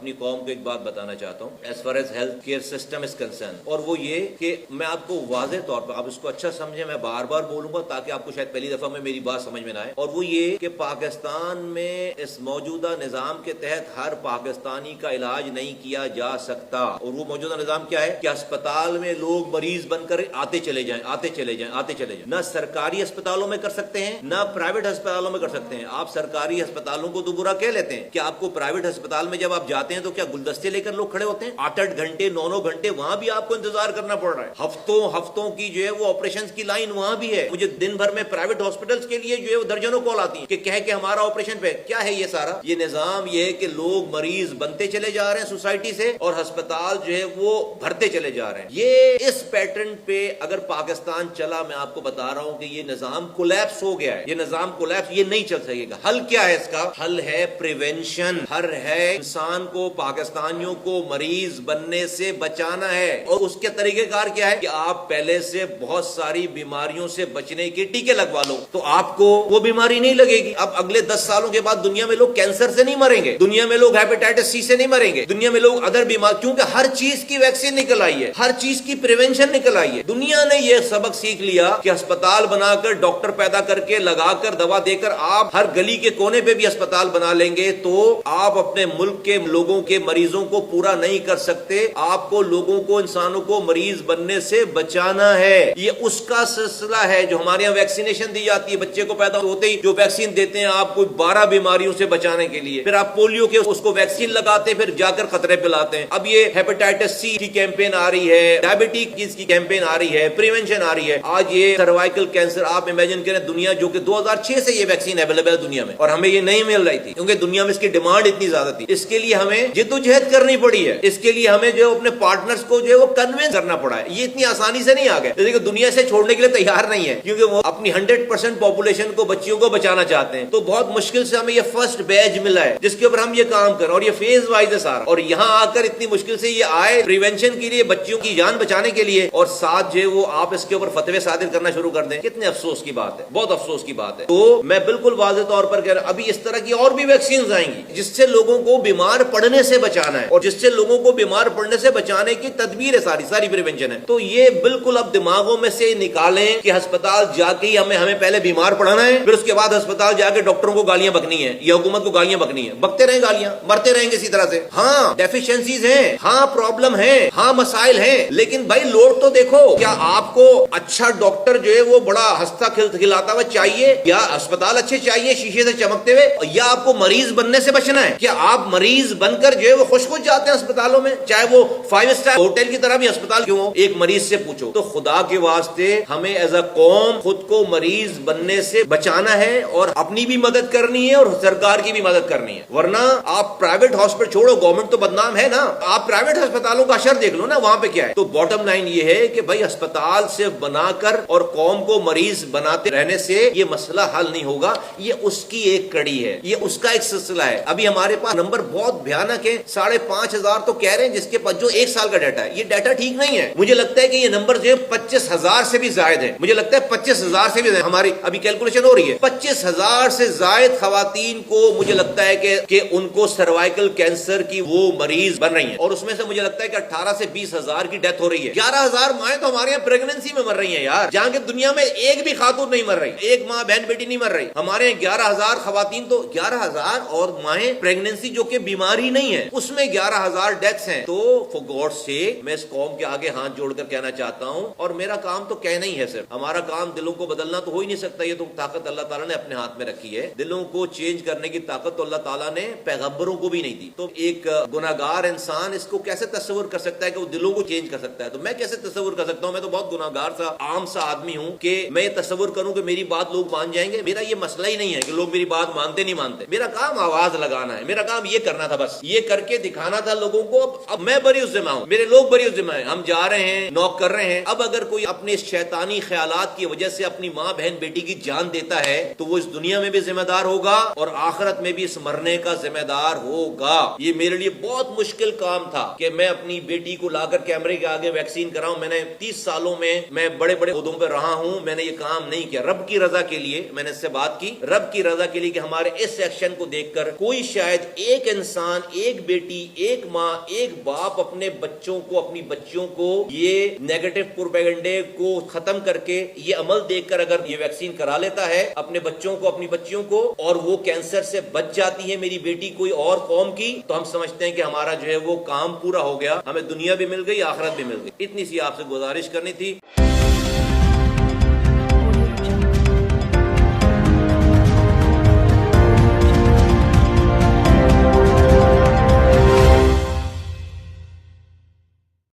اپنی قوم کو ایک بات بتانا چاہتا ہوں as far as health care system is concern, اور وہ یہ کہ میں آپ کو واضح طور پر، آپ اس کو اچھا سمجھیں، میں بار بار بولوں گا تاکہ آپ کو شاید پہلی دفعہ میں میری بات سمجھ میں نہ آئے، اور وہ یہ کہ پاکستان میں اس موجودہ نظام کے تحت ہر پاکستانی کا علاج نہیں کیا جا سکتا۔ اور وہ موجودہ نظام کیا ہے کہ اسپتال میں لوگ مریض بن کر آتے چلے جائیں آتے چلے جائیں آتے چلے جائیں، نہ سرکاری اسپتالوں میں کر سکتے ہیں نہ پرائیویٹ اسپتالوں میں کر سکتے ہیں۔ آپ سرکاری اسپتالوں کو تو برا کہہ لیتے ہیں کہ آپ کو پرائیویٹ اسپتال میں جب آپ جاتے ہیں تو کیا گلدستے لے کر لوگ کھڑے ہوتے ہیں 8-8 گھنٹے 9-9 گھنٹے وہاں بھی آپ کو انتظار کرنا پڑ رہا ہے، ہفتوں کی جو ہے وہ آپریشن کی لائن وہاں بھی ہے۔ مجھے دن بھر میں پرائیویٹ ہاسپٹلس کے لیے جو ہے وہ درجنوں کال آتی ہیں کہ کہہ کے ہمارا آپریشن پہ کیا ہے۔ یہ سارا یہ نظام یہ ہے کہ لوگ مریض بنتے چلے جا رہے ہیں سوسائٹی سے اور ہسپتال جو ہے وہ بھرتے چلے جا رہے ہیں۔ یہ اس پیٹرن پہ اگر پاکستان چلا، میں آپ کو بتا رہا ہوں کہ یہ نظام کولیپس ہو گیا ہے، یہ نظام کولیپس یہ نہیں چل سکے گا۔ حل کیا ہے اس کا؟ حل ہے پریونشن، حل ہے انسان کو، پاکستانیوں کو مریض بننے سے بچانا ہے، اور اس کے طریقہ کار کیا ہے کہ آپ پہلے سے بہت ساری بیماریوں سے بچنے کے ٹیکے لگوا لو تو آپ کو وہ بیماری نہیں لگے گی۔ اب اگلے 10 سالوں کے بعد دنیا میں لوگ کینسر سے نہیں مریں گے، دنیا میں لوگ ہیپیٹائٹس سی سے نہیں مریں گے، دنیا میں لوگ ادر بیمار، کیونکہ ہر چیز کی ویکسین نکل آئی ہے، ہر چیز کی پریونشن نکل آئی ہے۔ دنیا نے یہ سبق سیکھ لیا کہ اسپتال بنا کر، ڈاکٹر پیدا کر کے، لگا کر، دوا دے کر آپ ہر گلی کے کونے پہ بھی اسپتال بنا لیں گے تو آپ اپنے ملک کے لوگوں کے مریضوں کو پورا نہیں کر سکتے۔ آپ کو لوگوں کو، انسانوں کو مریض بننے سے بچانا ہے۔ یہ اس کا سلسلہ ہے جو ہمارے یہاں ویکسینیشن دی جاتی ہے، بچے کو پیدا ہوتے ہی جو ویکسین دیتے ہیں آپ کو 12 بیماریوں سے بچانے کے لیے، پھر آپ پولیو کے اس کو ویکسین لگاتے ہیں، پھر جا کر خطرے پہ لاتے ہیں۔ اب یہ ہیپیٹائٹس سی کی کیمپین آ رہی ہے، ڈائبٹیز کی کیمپین آ رہی ہے، پریونشن آ رہی ہے، آج یہ سروائکل کینسر، آپ امیجن کریں دنیا جو کہ 2006 سے یہ ویکسین اویلیبل ہے دنیا میں، اور ہمیں یہ نہیں مل رہی تھی کیونکہ دنیا میں اس کی ڈیمانڈ اتنی زیادہ تھی۔ اس کے لیے ہمیں جدوجہد کرنی پڑی ہے، اس کے لیے ہمیں جو اپنے پارٹنرز کو جو ہے وہ کنونس کرنا پڑا ہے۔ یہ اتنی آسانی سے نہیں آ گئے، جیسے کہ دنیا سے چھوڑنے کے لیے تیار نہیں ہے کیونکہ وہ اپنی 100% پاپولیشن کو، بچیوں کو بچانا چاہتے ہیں، تو بہت مشکل سے ہمیں یہ فرسٹ بیچ ملا ہے جس کے اوپر ہم یہ کام کریں، اور یہ فیز وائز ہے سارا، اور یہاں آ کر اتنی مشکل سے یہ آئے پریونشن کے لیے، بچیوں کی جان بچانے کے لیے، اور ساتھ جو ہے وہ آپ اس کے اوپر فتوے صادر کرنا شروع کر دیں۔ کتنے افسوس کی بات ہے، بہت افسوس کی بات ہے۔ تو میں بالکل واضح طور پر کہہ رہا ہوں ابھی اس طرح کی اور بھی ویکسینز آئیں گی جس سے لوگوں کو بیمار پڑنے سے بچانا ہے، اور جس سے لوگوں کو بیمار پڑنے سے بچانے کی تدبیر ہے، ساری پریونشن ہے۔ تو یہ بالکل اب دماغوں میں سے نکالیں کہ ہسپتال جا کے ہی ہمیں پہلے بیمار پڑانا ہے، پھر اس کے بعد ہسپتال جا کے ڈاکٹروں کو گالیاں بکنی ہے یا حکومت کو گالیاں بکنی ہے۔ بکتے رہیں گالیاں، مرتے رہیں گے اسی طرح سے۔ ہاں ڈیفیشنسیز ہیں، ہاں پرابلم ہیں، ہاں مسائل ہیں، لیکن بھائی لوڈ تو دیکھو، کیا آپ کو اچھا ڈاکٹر جو ہے وہ بڑا ہنستا کھلاتا ہوا چاہیے، یا اسپتال اچھے چاہیے شیشے سے چمکتے ہوئے، یا آپ کو مریض بننے سے بچنا ہے؟ کیا آپ مریض بن کر جو ہے وہ خوش خوش جاتے ہیں اسپتالوں میں، چاہے وہ 5 اسٹار ہوٹل کی طرح بھی اسپتال کیوں ہو؟ ایک مریض سے پوچھو۔ تو خدا کے واسطے ہمیں ایز اے قوم خود کو مریض بننے سے بچانا ہے، اور اپنی بھی مدد کرنی ہے اور سرکار کی بھی مدد کرنی ہے، ورنہ آپ پرائیویٹ ہاسپٹل چھوڑو، گورنمنٹ تو بدنام ہے نا، آپ پرائیویٹ ہسپتالوں کا اشر دیکھ لو نا، وہاں پہ کیا ہے۔ تو باٹم لائن یہ ہے کہ بھائی اسپتال صرف بنا کر اور قوم کو مریض بناتے رہنے سے یہ مسئلہ حل نہیں ہوگا، یہ اس کی ایک کڑی ہے، یہ اس کا ایک سلسلہ ہے۔ ابھی ہمارے پاس نمبر بہت بھیانک ہے، 5,500 تو کہہ رہے ہیں، جس کے پاس جو 1 سال کا ڈیٹا ہے، یہ ڈیٹا ٹھیک نہیں ہے۔ مجھے لگتا ہے کہ یہ نمبر جو ہے 25,000 سے بھی زائد ہے، مجھے لگتا ہے 25,000 سے بھی زائد، ہماری ابھی کیلکولیشن ہو رہی ہے، 25,000 سے زائد خواتین کو مجھے لگتا ہے کہ ان کو سروائکل کینسر کی وہ مریض بن رہی ہیں، اور اس میں سے مجھے لگتا ہے کہ 18 سے 20,000 کی ڈیتھ ہو رہی ہے۔ 11,000 مائیں تو ہمارے یہاں پریگننسی میں مر رہی ہیں یار، جہاں کہ دنیا میں ایک بھی خاتون نہیں مر رہی، ایک ماں بہن بیٹی نہیں مر رہی، ہمارے یہاں 11,000 خواتین، تو 11,000 اور مائیں پریگننسی جو کہ بیماری نہیں ہے، اس میں 11,000 ڈیتھس ہیں۔ تو فور گاڈ سیک میں اس قوم کے آگے ہاتھ جوڑ کر کہنا چاہتا ہوں، اور میرا کام تو کہنا ہی ہے، صرف ہمارا کام دلوں کو بدلنا تو ہو ہی نہیں سکتا، یہ تو طاقت اللہ تعالیٰ نے اپنے ہاتھ میں رکھی ہے، دلوں کو چینج کرنے کی طاقت تو اللہ تعالیٰ نے پیغمبروں کو بھی نہیں دی۔ تو ایک گناہگار انسان اس کو کیسے تصور کر سکتا ہے کہ وہ دلوں کو چینج کر سکتا ہے؟ تو میں کیسے تصور کر سکتا ہوں؟ میں تو بہت گناہگار سا عام سا آدمی ہوں کہ میں یہ تصور کروں کہ میری بات لوگ مان جائیں گے۔ میرا یہ مسئلہ ہی نہیں ہے کہ لوگ میری بات مانتے نہیں مانتے، میرا کام آواز لگانا ہے، میرا کام یہ کرنا تھا، بس یہ کر کے دکھانا تھا لوگوں کو۔ اب میں بری ذمہ ہوں، میرے لوگ بری ذمہ ہیں، ہم جا رہے ہیں، نوک کر رہے ہیں۔ اب اگر کوئی اپنے شیطانی خیالات کی وجہ سے اپنی ماں بہن بیٹی کی جان دیتا ہے تو وہ اس دنیا میں بھی ذمہ دار ہوگا اور آخرت میں بھی اس مرنے کا ذمہ دار ہوگا۔ یہ میرے لیے بہت مشکل کام تھا کہ میں اپنی بیٹی کو لا کر کیمرے کے آگے ویکسین کراؤں۔ میں نے 30 سالوں میں بڑے بڑے عہدوں پہ رہا ہوں، میں نے یہ کام نہیں کیا۔ رب کی رضا کے لیے میں نے اس سے بات کی، رب کی رضا کے لیے کہ ہمارے اس ایکشن کو دیکھ کر کوئی شاید ایک انسان ایک بیٹی، ایک ماں، ایک باپ اپنے بچوں کو، اپنی بچیوں کو یہ نیگیٹو پروپیگنڈے کو ختم کر کے یہ عمل دیکھ کر اگر یہ ویکسین کرا لیتا ہے اپنے بچوں کو، اپنی بچیوں کو، اور وہ کینسر سے بچ جاتی ہے میری بیٹی کوئی اور قوم کی، تو ہم سمجھتے ہیں کہ ہمارا جو ہے وہ کام پورا ہو گیا، ہمیں دنیا بھی مل گئی، آخرت بھی مل گئی۔ اتنی سی آپ سے گزارش کرنی تھی۔